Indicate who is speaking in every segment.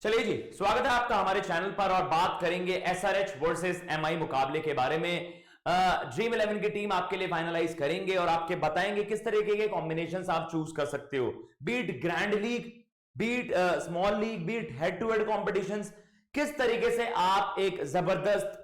Speaker 1: चलिए जी, स्वागत है आपका हमारे चैनल पर और बात करेंगे एसआरएच वर्सेस एमआई मुकाबले के बारे में। ड्रीम 11 की टीम आपके लिए फाइनलाइज करेंगे और आपके बताएंगे किस तरीके के कॉम्बिनेशंस आप चूज कर सकते हो, beat grand league, beat small league, beat head to head competitions. किस तरीके से आप एक जबरदस्त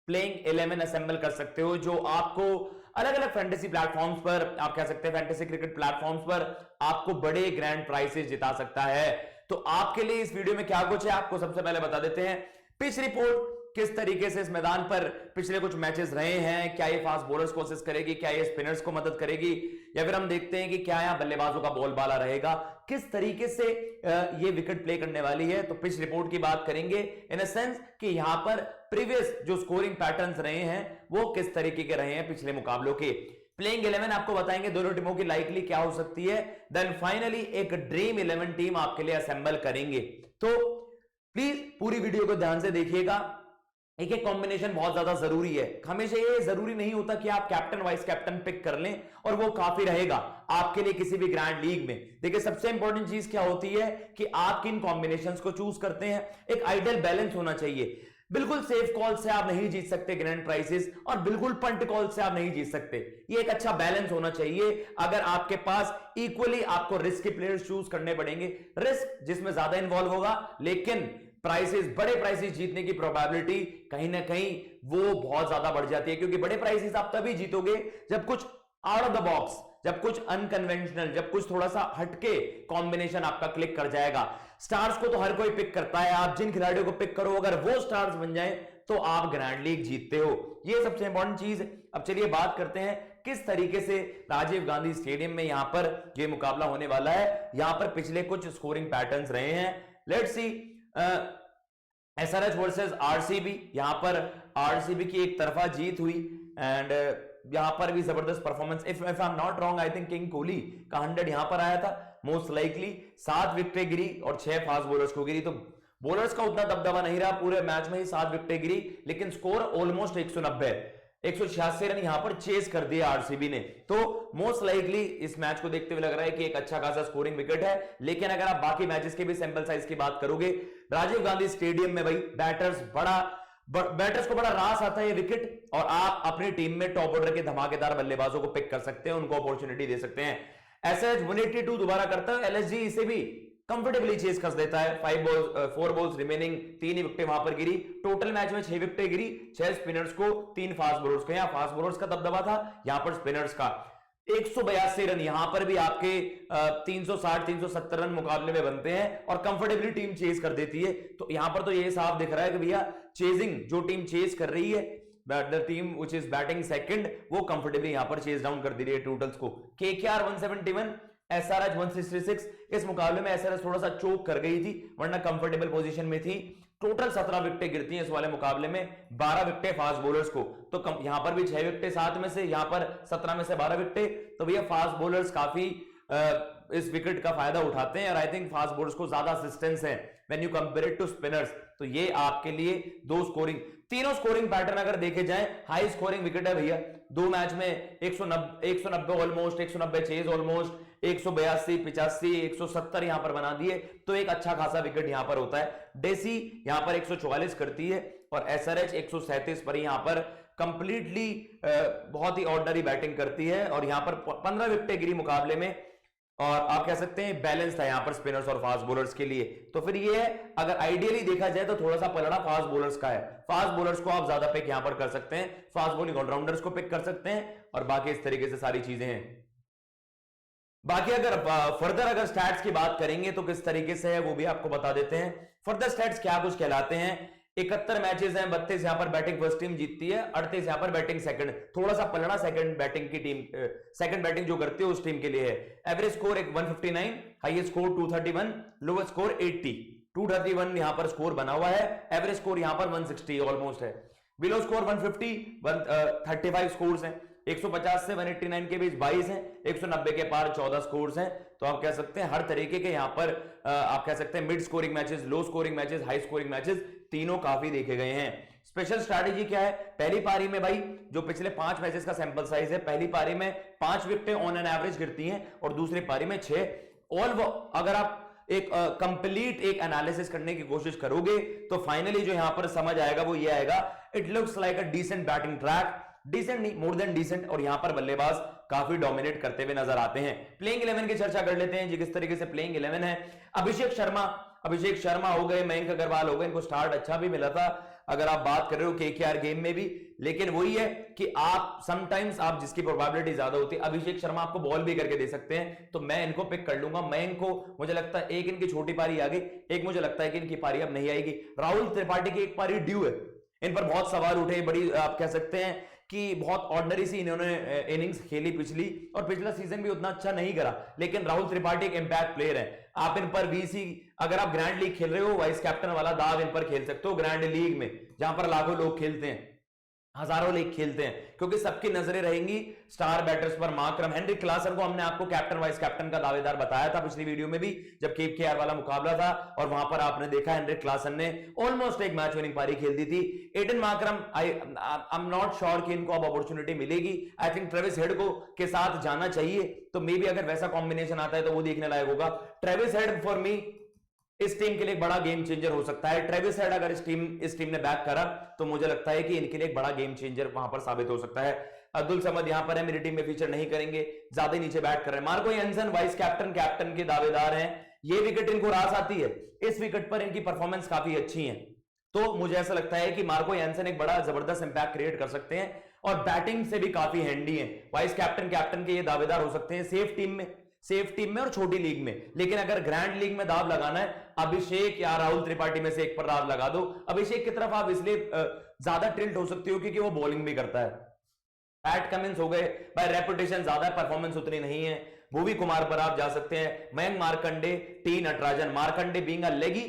Speaker 1: प्लेइंग 11 असेंबल कर सकते हो जो आपको अलग अलग फैंटेसी प्लेटफॉर्म्स पर, आप कह सकते हैं फैंटेसी क्रिकेट प्लेटफॉर्म्स पर आपको बड़े ग्रैंड प्राइजेस जिता सकता है। तो आपके लिए इस वीडियो में क्या कुछ है आपको सबसे पहले बता देते हैं। पिच रिपोर्ट, किस तरीके से इस मैदान पर पिछले कुछ मैचेस रहे हैं, क्या ये फास्ट बॉलर्स को असिस्ट करेगी, क्या ये स्पिनर्स को मदद करेगी, या फिर हम देखते हैं कि क्या यहां बल्लेबाजों का बोलबाला रहेगा, किस तरीके से ये विकेट प्ले करने वाली है। तो पिच रिपोर्ट की बात करेंगे इन अ सेंस कि यहां पर प्रीवियस जो स्कोरिंग पैटर्न्स रहे हैं वो किस तरीके के रहे हैं पिछले मुकाबलों के। प्लेइंग 11 आपको बताएंगे दोनों टीमों की लाइकली क्या हो सकती है। देन फाइनली एक ड्रीम 11 टीम आपके लिए असेंबल करेंगे। तो प्लीज पूरी वीडियो को ध्यान से देखिएगा। एक एक कॉम्बिनेशन बहुत ज्यादा जरूरी है। हमेशा ये जरूरी नहीं होता कि आप कैप्टन वाइस कैप्टन पिक कर लें और वो काफी रहेगा आपके लिए किसी भी ग्रैंड लीग में। देखिए सबसे इंपॉर्टेंट चीज क्या होती है कि आप किन कॉम्बिनेशंस को चूज करते हैं। एक आइडियल बैलेंस होना चाहिए। बिल्कुल सेफ कॉल से आप नहीं जीत सकते ग्रैंड प्राइजेस और बिल्कुल पंट कॉल से आप नहीं जीत सकते। ये एक अच्छा बैलेंस होना चाहिए। अगर आपके पास इक्वली आपको रिस्की प्लेयर्स चूज करने पड़ेंगे, रिस्क जिसमें ज्यादा इन्वॉल्व होगा लेकिन प्राइसेस, बड़े प्राइसेस जीतने की प्रोबेबिलिटी कहीं ना कहीं वो बहुत ज्यादा बढ़ जाती है, क्योंकि बड़े प्राइसेस आप तभी जीतोगे जब कुछ आउट ऑफ द बॉक्स, जब कुछ अनकन्वेंशनल, जब कुछ थोड़ा सा हटके कॉम्बिनेशन आपका क्लिक कर जाएगा। स्टार्स को तो हर कोई पिक करता है, आप जिन खिलाड़ियों को पिक करो अगर वो स्टार्स बन जाए तो आप ग्रैंड लीग जीतते हो। ये सबसे इंपॉर्टेंट चीज है। अब चलिए बात करते हैं किस तरीके से राजीव गांधी स्टेडियम में यहां पर यह मुकाबला होने वाला है। यहां पर पिछले कुछ स्कोरिंग पैटर्न्स रहे हैं। Let's see SRH versus RCB. यहां पर आरसीबी की एक तरफा जीत हुई एंड यहां पर भी जबरदस्त performance. If I am not wrong, I think king Kohli का 100 यहां पर आया था मोस्ट लाइकली। 7 विकेटें गिरी और 6 फास्ट बॉलर्स को गिरी। तो बॉलर्स का उतना दबदबा नहीं रहा, पूरे मैच में ही 7 विकेटें गिरी, लेकिन स्कोर ऑलमोस्ट 190, 186 रन यहां पर चेस कर दिए आरसीबी ने। तो मोस्ट लाइकली इस मैच को देखते हुए लग रहा है कि एक अच्छा खासा स्कोरिंग विकेट है। लेकिन अगर आप बाकी मैचेस के भी सैंपल साइज की बात करोगे, राजीव गांधी स्टेडियम में भाई बैटर्स को बड़ा रास आता है ये विकेट, और आप अपनी टीम में टॉप ऑर्डर के धमाकेदार बल्लेबाजों को पिक कर सकते हैं, उनको अपॉर्चुनिटी दे सकते हैं। एसएच 182 दोबारा करता है, एलएसजी इसे भी कंफर्टेबली चेस कर देता है। 4 बॉल्स रिमेनिंग, 3 ही विकेटें वहां पर गिरी। टोटल मैच में 6 विकेटें गिरी, 6 स्पिनर्स को, 3 फास्ट बॉलर्स को। यहां फास्ट बॉलर्स का दबदबा था, यहां पर स्पिनर्स का। 182 रन यहां पर भी आपके 360-370 रन मुकाबले में बनते हैं और कंफर्टेबली टीम चेस कर देती है। तो यहां पर तो ये साफ दिख रहा है कि भैया चेजिंग, जो टीम चेस कर रही है, the team which is batting second, वो कंफर्टेबली यहां पर चेस डाउन कर दे रही है टोटल्स को। KKR 171, SRH 166। इस मुकाबले में एसआरएच थोड़ा सा चोक कर गई थी, वरना कंफर्टेबल पोजीशन में थी। टोटल 17 विकेटें गिरती हैं इस वाले मुकाबले में, 12 विकेटें फास्ट बॉलर्स को। तो यहां पर भी 6 विकेटें 7 में से, यहां पर 17 में से 12 विकेटें। तो भैया फास्ट बॉलर्स काफी इस विकेट का फायदा उठाते हैं और आई थिंक फास्ट बॉलर्स को ज्यादा असिस्टेंस है when you compare it to spinners. तो ये आपके लिए तीनों स्कोरिंग पैटर्न अगर देखे जाएं, हाई स्कोरिंग विकेट है भैया। 2 मैच में 190 ऑलमोस्ट, 190 चेज ऑलमोस्ट, 182, 85, 170 यहां पर बना दिए। तो एक अच्छा खासा विकेट यहां पर होता है। डेसी यहां पर 144 करती है और एसआरएच 137 पर यहां पर कंप्लीटली बहुत ही ऑर्डिनरी बैटिंग करती है और यहां पर 15 विकेटें गिरी मुकाबले में। और आप कह सकते हैं बैलेंस था यहां पर स्पिनर्स और फास्ट बॉलर्स के लिए। तो फिर ये है, अगर आइडियली देखा जाए तो थोड़ा सा पलड़ा फास्ट बॉलर्स का है। फास्ट बॉलर्स को आप ज्यादा पिक यहां पर कर सकते हैं, फास्ट बॉलिंग ऑलराउंडर्स को पिक कर सकते हैं और बाकी इस तरीके से सारी चीजें हैं। बाकी अगर फर्दर अगर स्टैट्स की बात करेंगे तो किस तरीके से है वो भी आपको बता देते हैं। फर्दर स्टैट्स क्या कुछ कहलाते हैं। 71 मैचेस हैं, 32 यहां पर बैटिंग फर्स्ट टीम जीतती है, 38 यहां पर बैटिंग सेकंड। थोड़ा सा पलड़ा सेकंड बैटिंग की टीम, सेकंड बैटिंग जो करती है उस टीम के लिए है। Average score 159, highest score 231, lowest score 80। 231 यहां पर स्कोर बना हुआ है, एवरेज स्कोर यहां पर 160 ऑलमोस्ट है। बिलो स्कोर 150, 35 स्कोर्स हैं। 150 से 189 के बीच 22 हैं, 190 के पार 14 स्कोर्स हैं। तो आप कह सकते हैं हर तरीके के यहां पर आप कह सकते हैं mid scoring matches, low scoring matches, high scoring matches, तीनों काफी देखे गए हैं। स्पेशल स्ट्रैटेजी क्या है। पहली पारी में भाई जो पिछले 5 मैचेस का सैंपल साइज है, पहली पारी में 5 विकेटें ऑन एन एवरेज गिरती हैं और दूसरी पारी में 6। अगर आप एक कंप्लीट एक एनालिसिस करने की कोशिश करोगे तो फाइनली जो यहां पर समझ आएगा वो ये आएगा, it looks like a decent batting track, decent नहीं मोर देन डिसेंट, और यहां पर बल्लेबाज काफी डोमिनेट करते हुए नजर आते हैं। प्लेइंग 11 की चर्चा कर लेते हैं जी, किस तरीके से प्लेइंग 11 है। अभिषेक शर्मा हो गए, मयंक अग्रवाल हो गए, इनको स्टार्ट अच्छा भी मिला था अगर आप बात कर रहे हो केकेआर गेम में भी, लेकिन वही है कि आप समटाइम्स आप जिसकी प्रोबेबिलिटी ज्यादा होती है, अभिषेक शर्मा आपको बॉल भी करके दे सकते हैं, तो मैं इनको पिक कर लूंगा। मयंक को मुझे लगता है एक इनकी छोटी पारी आ गई, एक मुझे लगता है कि इनकी पारी अब नहीं आएगी। राहुल त्रिपाठी की एक पारी ड्यू है, इन पर बहुत सवाल उठे, बड़ी आप कह सकते हैं कि बहुत ऑर्डिनरी सी इन्होंने इनिंग्स खेली पिछली, और पिछला सीजन भी उतना अच्छा नहीं करा, लेकिन राहुल त्रिपाठी एक इंपैक्ट प्लेयर है। आप इन पर वीसी, अगर आप ग्रैंड लीग खेल रहे हो, वाइस कैप्टन वाला दाव इन पर खेल सकते हो ग्रैंड लीग में, जहां पर लाखों लोग खेलते हैं, हजारों लीग खेलते हैं, क्योंकि सबकी नजरें रहेंगी स्टार बैटर्स पर। मार्करम, हेनरिक क्लासन को हमने आपको कैप्टन वाइस कैप्टन का दावेदार बताया था पिछली वीडियो में भी, जब केकेआर वाला मुकाबला था, और वहां पर आपने देखा हेनरिक क्लासन ने ऑलमोस्ट एक मैच विनिंग पारी खेल दी थी। Aiden Markram, I am not sure कि इनको अब अपॉर्चुनिटी मिलेगी। आई थिंक ट्रेविस हेड को के साथ जाना चाहिए, तो मे बी अगर वैसा कॉम्बिनेशन आता है तो वो देखने लायक होगा। ट्रेविस हेड फॉर मी इस टीम के लिए एक बड़ा गेम चेंजर हो सकता है। ट्रेविस हेड अगर इस टीम ने बैक करा तो मुझे लगता है कि इनके लिए एक बड़ा गेम चेंजर वहां पर साबित हो सकता है। अब्दुल समद यहां पर है, मेरी टीम में फीचर नहीं करेंगे, ज्यादा नीचे बैट कर रहे हैं। मार्को यंसन वाइस कैप्टन के दावेदार हैं, ये विकेट इनको रास आती है, इस विकेट पर इनकी परफॉर्मेंस काफी अच्छी है, तो मुझे ऐसा लगता है कि मार्को यंसन एक बड़ा जबरदस्त इंपैक्ट क्रिएट कर सकते हैं, और बैटिंग से भी काफी हैंडी है। वाइस कैप्टन के ये दावेदार हो सकते हैं सेफ टीम में और छोटी लीग में, लेकिन अगर ग्रैंड लीग में दाव लगाना है, अभिषेक या राहुल त्रिपाठी में से एक पर दाव लगा दो। अभिषेक की तरफ आप इसलिए ज्यादा टिल्ट हो सकते हो क्योंकि वो बॉलिंग भी करता है। पैट कमिंस हो गए, बाय रेपुटेशन ज्यादा है, परफॉर्मेंस उतनी नहीं है। भुवी कुमार पर आप जा सकते हैं, Mayank Markande, T Natarajan, Markande being a leggie,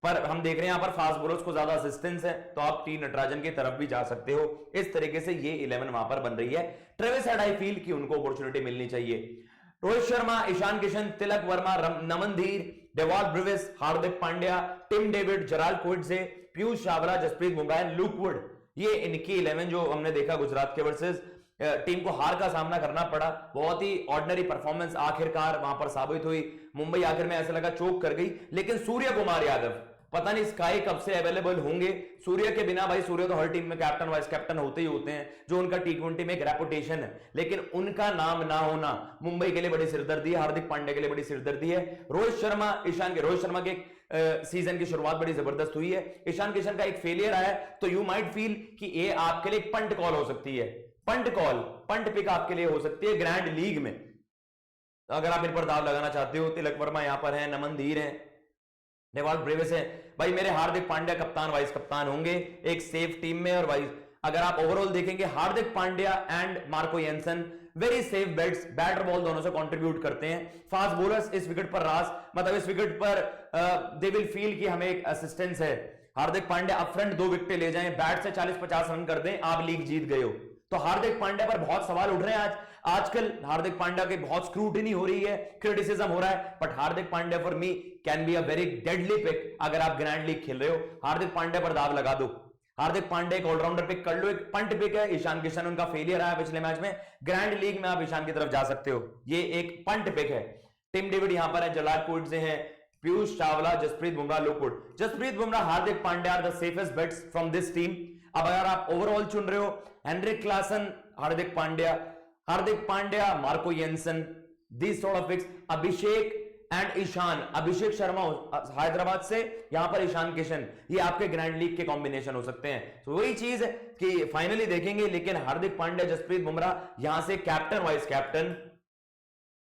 Speaker 1: पर हम देख रहे हैं यहां पर फास्ट बॉलर्स को ज्यादा असिस्टेंस है, तो आप टी नटराजन की तरफ भी जा सकते हो। इस तरीके से ये 11 वहां पर बन रही है। ट्रेविस हेड आई फील कि उनको अपॉर्चुनिटी मिलनी चाहिए। रोहित शर्मा, ईशान किशन, तिलक Varma, Naman Dhir, Dewald Brevis, Hardik Pandya, Tim David, Gerald Coetzee, Piyush Chawla, Jasprit Bumrah, Luke Wood, ये इनकी 11 जो हमने देखा गुजरात के वर्सेस टीम को हार का सामना करना पड़ा, बहुत ही ऑर्डिनरी परफॉर्मेंस आखिरकार वहां पर साबित हुई। मुंबई आखिर में ऐसा लगा चोक कर गई, लेकिन सूर्य कुमार यादव पता नहीं स्काई कब से अवेलेबल होंगे। सूर्य के बिना, भाई सूर्य तो हर टीम में कैप्टन वाइस कैप्टन होते ही होते हैं, जो उनका टी20 में एक रेपुटेशन है, लेकिन उनका नाम ना होना मुंबई के लिए बड़ी सिरदर्दी है, हार्दिक पांड्या के लिए बड़ी सिरदर्दी है। रोहित शर्मा के सीजन की शुरुआत बड़ी जबरदस्त हुई है, ईशान किशन का एक फेलियर आया, तो यू माइट फील कि ये आपके लिए पंट कॉल हो सकती है, पंट पिक आपके लिए हो सकती है ग्रैंड लीग में, अगर आप इन पर दाव लगाना चाहते हो। तिलक वर्मा यहां पर है, नमन धीर है, डेवॉल्ट ब्रेविस है, भाई मेरे हार्दिक पांड्या कप्तान वाइस कप्तान होंगे एक सेफ टीम में। और वाइस अगर आप ओवरऑल देखेंगे, Hardik Pandya and Marco Jansen very safe bets, batter ball दोनों से कंट्रीब्यूट करते हैं। फास्ट बॉलर्स इस विकेट पर रास, मतलब इस विकेट पर दे विल फील कि हमें एक असिस्टेंस है। Hardik Pandya up front 2 wicket ले जाएं, बैट से 40-50 रन कर दें, आप लीग जीत गए हो। तो हार्दिक पांड्या पर बहुत सवाल उठ रहे हैं आजकल हार्दिक पांड्या की बहुत स्क्रूटिनी हो रही है, क्रिटिसिज्म हो रहा है, but Hardik Pandya for me can be a very deadly pick. अगर आप ग्रैंड लीग खेल रहे हो, हार्दिक पांड्या पर दाव लगा दो, हार्दिक पांड्या एक ऑलराउंडर पिक कर लो, एक पंट पिक है। ईशान किशन उनका फेलियर आया पिछले मैच में, ग्रैंड लीग में आप ईशान की तरफ जा सकते हो, ये एक पंट पिक है। टिम डेविड यहां पर है, जलाल कोइट से है, Piyush Chawla, Jasprit Bumrah, Luke Wood. Jasprit Bumrah, Hardik Pandya are the safest bets from this team. अब अगर आप ओवरऑल चुन रहे हो, Heinrich Klaasen, Hardik Pandya, Marco Jansen, this sort of picks. Abhishek and Ishan, Abhishek Sharma Hyderabad से, यहां पर ईशान किशन, ये आपके ग्रैंड लीग के कॉम्बिनेशन हो सकते हैं। तो वही चीज है कि फाइनली देखेंगे, लेकिन हार्दिक पांड्या, जसप्रीत बुमराह यहां से कैप्टन वाइस कैप्टन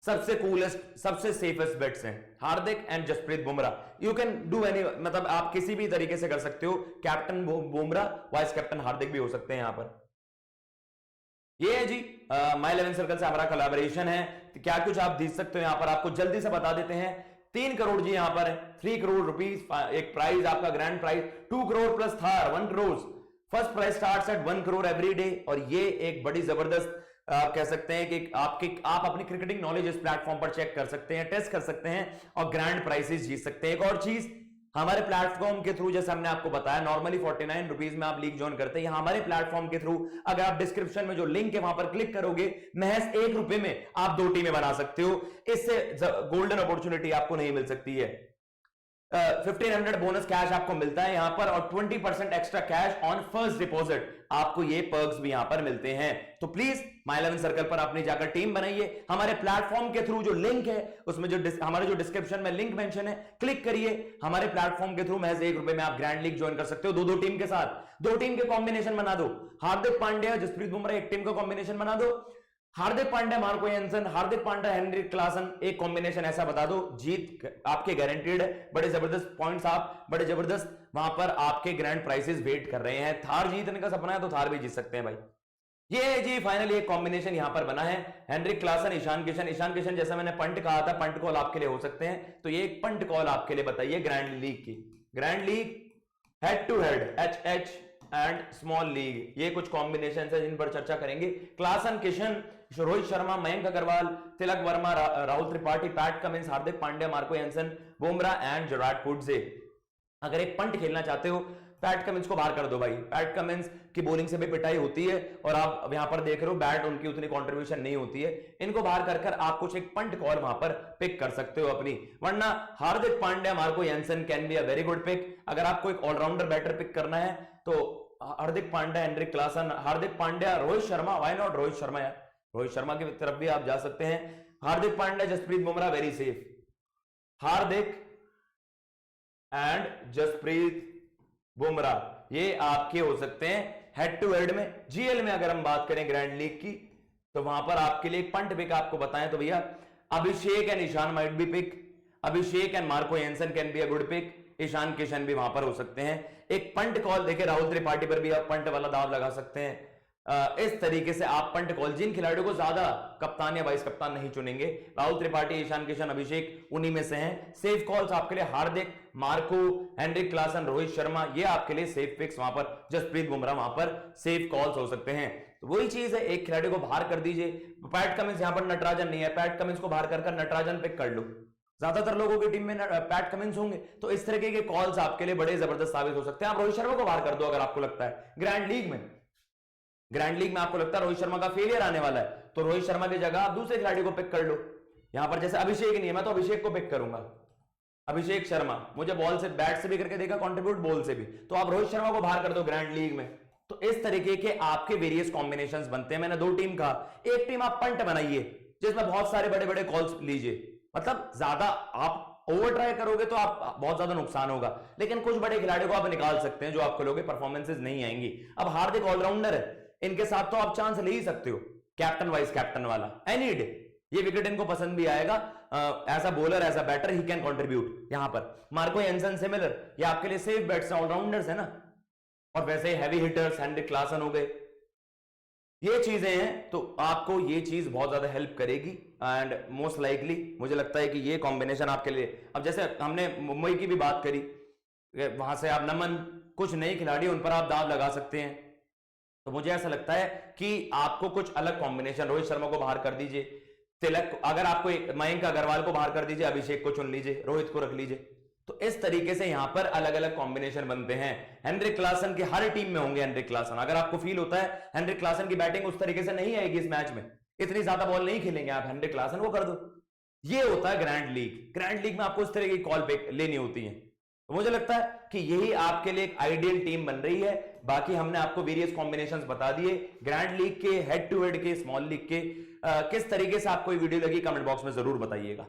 Speaker 1: सबसे कूलेस्ट, सबसे सेफेस्ट बेट्स हैं, Hardik and Jasprit Bumrah. You can do any, मतलब आप किसी भी तरीके से कर सकते हो, captain Bumrah, vice captain Hardik भी हो सकते हैं यहां पर। ये है जी माय 11 सर्कल से हमारा कोलैबोरेशन है, तो क्या कुछ आप देख सकते हो यहां पर, आपको जल्दी से बता देते हैं। 3 करोड़ जी यहां पर है, 3 करोड़ रुपीस एक प्राइज, आपका grand prize 2 crore plus Thar 1 crore. First prize starts at 1 crore every day, और ये एक बड़ी जबरदस्त आप कह सकते हैं कि आप अपनी क्रिकेटिंग नॉलेज इस प्लेटफॉर्म पर चेक कर सकते हैं, टेस्ट कर सकते हैं, और ग्रैंड प्राइजेस जीत सकते हैं। एक और चीज, हमारे प्लेटफॉर्म के थ्रू, जैसे हमने आपको बताया, नॉर्मली 49 रुपीज में आप लीग ज्वाइन करते हैं। हमारे प्लेटफॉर्म के थ्रू अगर आप डिस्क्रिप्शन में जो लिंक है वहां पर क्लिक करोगे, महज 1 रुपए में आप 2 टीमें बना सकते हो। इससे गोल्डन अपॉर्चुनिटी आपको नहीं मिल सकती है। 1500 बोनस कैश आपको मिलता है यहां पर, और 20% extra cash on first deposit, आपको ये पर्क्स भी यहां पर मिलते हैं। तो प्लीज माय 11 सर्कल पर अपनी जाकर टीम बनाइए। हमारे प्लेटफॉर्म के थ्रू जो लिंक है उसमें जो हमारे जो डिस्क्रिप्शन में लिंक मेंशन है, क्लिक करिए। हमारे प्लेटफॉर्म के थ्रू महज 1 रुपए में आप ग्रैंड लीग ज्वाइन कर सकते हो। 2-2 टीम के साथ 2 टीम के कॉम्बिनेशन बना दो। हार्दिक पांड्या, जसप्रीत बुमराह, एक टीम का कॉम्बिनेशन बना दो। हार्दिक पांड्या, मार्को एंसन, हार्दिक पांड्या, हेनरिक क्लासन, एक कॉम्बिनेशन ऐसा बता दो, जीत आपके गारंटीड है। बड़े जबरदस्त पॉइंट्स, आप बड़े जबरदस्त वहां पर आपके ग्रैंड प्राइसेस वेट कर रहे हैं। थार जीतने का सपना है तो थार भी जीत सकते हैं भाई। ये जी फाइनली एक कॉम्बिनेशन यहां पर बना है, हेनरिक क्लासन, ईशान किशन। ईशान किशन जैसा मैंने पंट कहा था, पंट कॉल आपके लिए हो सकते हैं, तो ये एक पंट कॉल आपके लिए बताइए ग्रैंड लीग की। Grand league, head to head, H and small league, ये कुछ कॉम्बिनेशन है जिन पर चर्चा करेंगे। Klaasen, Kishan, Rohit Sharma, Mayank Agarwal, Tilak Varma, Rahul Tripathi, Pat Cummins, Hardik Pandya, Marco Jansen, Bumrah and Gerard Woods. अगर एक पंट खेलना चाहते हो, पैट कमिंस को बाहर कर दो भाई। पैट कमिंस की बॉलिंग से भी पिटाई होती है, और आप यहां पर देख रहे हो बैट उनकी उतनी कंट्रीब्यूशन नहीं होती है। इनको बाहर कर कर आप कुछ एक पंट कॉल वहां पर पिक कर सकते हो अपनी, वरना Hardik Pandya, Marco Jansen can be a very good pick. अगर आपको एक ऑलराउंडर बैटर पिक करना है तो Hardik Pandya, Heinrich Klaasen, Hardik Pandya, Rohit Sharma, why not Rohit Sharma यार, रोहित शर्मा की तरफ भी आप जा सकते हैं। Hardik Pandya, Jasprit Bumrah, very safe. Hardik and Jasprit Bumrah, ये आपके हो सकते हैं हेड टू हेड में। जीएल में अगर हम बात करें ग्रैंड लीग की, तो वहां पर आपके लिए एक पंट पिक आपको बताएं तो भैया Abhishek and Ishan might be pick. Abhishek and Marco Jansen can be a good pick. Ishan Kishan भी वहां पर हो सकते हैं। एक पंट कॉल देखिए, राहुल त्रिपाठी पर भी आप पंट वाला दाव लगा सकते हैं। इस तरीके से आप पंट कॉल, जिन खिलाड़ियों को ज्यादा कप्तान या वाइस कप्तान नहीं चुनेंगे, राहुल त्रिपाठी, ईशान किशन, अभिषेक उन्हीं में से हैं। सेफ कॉल्स आपके लिए Hardik, Marco, Heinrich Klaasen, Rohit Sharma, ये आपके लिए सेफ पिक्स वहां पर। जसप्रीत बुमराह वहां पर सेफ कॉल्स हो सकते हैं। तो वही चीज है, एक खिलाड़ी को बाहर कर दीजिए। पैट कमिंस, यहां पर नटराजन नहीं है, पैट कमिंस को बाहर कर नटराजन पिक कर लो। ज्यादातर लोगों की टीम में पैट कमिंस होंगे, तो इस तरीके के कॉल्स आपके लिए बड़े जबरदस्त साबित हो सकते हैं। आप रोहित शर्मा को बाहर कर दो अगर आपको लगता है ग्रैंड लीग में आपको लगता है रोहित शर्मा का फेलियर आने वाला है, तो रोहित शर्मा की जगह आप दूसरे खिलाड़ी को पिक कर लो। यहां पर जैसे अभिषेक नहीं है, मैं तो अभिषेक को पिक करूंगा। अभिषेक शर्मा मुझे बॉल से, बैट से भी करके देखा कंट्रीब्यूट, बॉल से भी, तो आप रोहित शर्मा को बाहर कर दो ग्रैंड लीग में। तो इस तरीके के आपके वेरियस कॉम्बिनेशंस बनते हैं। मैंने 2 टीम का, एक टीम आप पंट बनाइए जिसमें बहुत सारे बड़े बड़े कॉल्स लीजिए। मतलब ज्यादा आप ओवर ट्राई करोगे तो आप बहुत ज्यादा नुकसान होगा, लेकिन कुछ बड़े खिलाड़ियों को आप निकाल सकते हैं जो आपको लोगे परफॉर्मेंसेज नहीं आएंगी। अब हार्दिक ऑलराउंडर है, इनके साथ तो आप चांस ले ही सकते हो, कैप्टन वाइस कैप्टन वाला एनी डे। ये विकेट इनको पसंद भी आएगा, as a bowler, as a batter ही कैन कंट्रीब्यूट। यहां पर मार्को एंसन सिमिलर, ये आपके लिए सेफ बैट्स हैं, ऑलराउंडर्स है ना। और वैसे हैवी हिटर्स, हेनरिक क्लासन हो गए, ये चीजें हैं, तो आपको ये चीज बहुत ज्यादा हेल्प करेगी। एंड मोस्ट लाइकली मुझे लगता है कि ये कॉम्बिनेशन आपके लिए, अब जैसे हमने मुंबई की भी बात करी, वहां से आप नमन, कुछ नए खिलाड़ी, उन पर आप दाव लगा सकते हैं। तो मुझे ऐसा लगता है कि आपको कुछ अलग कॉम्बिनेशन, रोहित शर्मा को बाहर कर दीजिए, तिलक, अगर आपको मयंक अग्रवाल को बाहर कर दीजिए, अभिषेक को चुन लीजिए, रोहित को रख लीजिए। तो इस तरीके से यहां पर अलग अलग कॉम्बिनेशन बनते हैं। हेनरिक क्लासन के हर टीम में होंगे हेनरिक क्लासन। अगर आपको फील होता है हेनरिक क्लासन की बैटिंग उस तरीके से नहीं आएगी इस मैच में, इतनी ज्यादा बॉल नहीं खेलेंगे, आप हेनरिक क्लासन को कर दो। ये होता है ग्रैंड लीग में आपको इस तरह की कॉल पे लेनी होती है। तो मुझे लगता है कि यही आपके लिए एक आइडियल टीम बन रही है। बाकी हमने आपको वेरियस कॉम्बिनेशंस बता दिए ग्रैंड लीग के, हेड टू हेड के, स्मॉल लीग के। किस तरीके से आपको ये वीडियो लगी कमेंट बॉक्स में जरूर बताइएगा।